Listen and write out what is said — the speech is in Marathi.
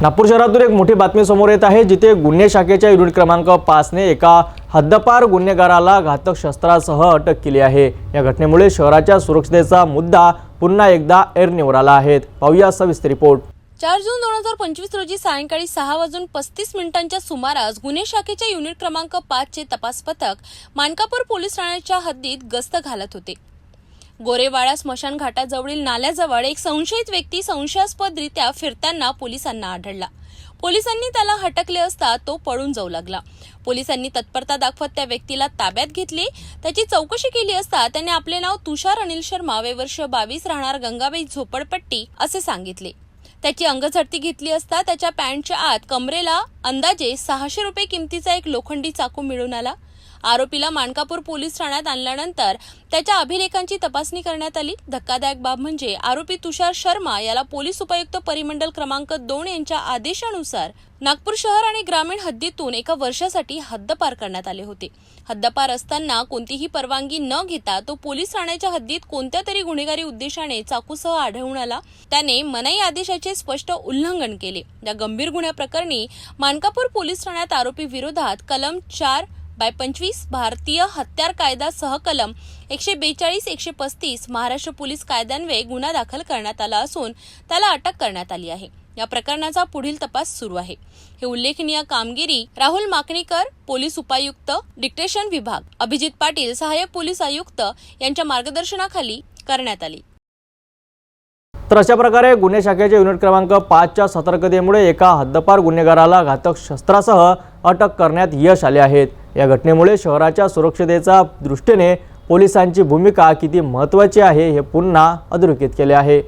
नागपूर शहरातून एक मोठी बातमी समोर येत आहे, जिथे गुन्हे शाखेच्या युनिट क्रमांक 5 ने एका हद्दपार गुन्हेगाराला घातक शस्त्रासह अटक केली आहे। या घटनेमुळे शहराच्या सुरक्षेचा मुद्दा पुन्हा एकदा ऐरणीवर आला आहे। पाहूया सविस्तर रिपोर्ट। 4 जून 2025 रोजी सायंकाळी 6:35 सुमारास गुन्हे शाखेच्या युनिट क्रमांक 5 चे तपास पथक मानकापूर पोलीस ठाण्याच्या हद्दीत गस्त घालत होते। गोरेवाडा स्मशान घाटाजवळील नाल्याजवळ एक संशयित व्यक्ती संशयास्पदरित्या फिरताना पोलिसांना आढळला। पोलिसांनी त्याला हटकले असता तो पळून जाऊ लागला। पोलिसांनी तत्परता दाखवत त्या व्यक्तीला ताब्यात घेतले। त्याची चौकशी केली असता त्याने आपले नाव तुषार अनिल शर्मा, वय वर्ष 22, राहणार गंगाबाई झोपडपट्टी असे सांगितले। त्याची अंगझडती घेतली असता त्याच्या पॅन्टच्या आत कमरेला अंदाजे 600 रुपये किमतीचा एक लोखंडी चाकू मिळून आला। आरोपीला मानकापूर पोलीस ठाण्यात आणल्यानंतर त्याच्या अभिलेखांची तपासणी करण्यात आली। धक्कादायक बाब म्हणजे आरोपी तुषार शर्मा याला पोलीस उपायुक्त परिमंडल क्रमांक 2 यांच्या आदेशानुसार नागपूर शहर आणि ग्रामीण हद्दीतून एका वर्षासाठी हद्दपार करण्यात आले होते। हद्दपार असताना कोणतीही परवानगी न घेता तो पोलीस ठाण्याच्या हद्दीत कोणत्या तरी गुन्हेगारी उद्देशाने चाकूसह आढळून आला। त्याने मनाई आदेशाचे स्पष्ट उल्लंघन केले। या गंभीर गुन्ह्याप्रकरणी मानकापूर पोलीस ठाण्यात आरोपी विरोधात कलम 4/25 भारतीय हत्यार कायदा सह कलम 142, 135 महाराष्ट्र पोलीस कायद्यान्वये गुन्हा दाखल करण्यात आला असून त्याला अटक करण्यात आली आहे। या प्रकरणाचा पुढील तपास सुरू आहे। हे उल्लेखनीय कामगिरी राहुल माकणीकर, पोलीस उपायुक्त डिक्टेशन विभाग, अभिजित पाटील, सहाय्यक पोलीस आयुक्त यांच्या मार्गदर्शनाखाली करण्यात आली। तर अशा प्रकारे गुन्हे शाखेच्या युनिट क्रमांक 5 च्या सतर्कतेमुळे एका हद्दपार गुन्हेगाराला घातक शस्त्रासह अटक करण्यात यश आले आहे। या घटनेमुळे शहराच्या सुरक्षतेच्या दृष्टीने पोलिसांची भूमिका किती महत्त्वाची आहे हे पुन्हा अधोरेखित केले आहे।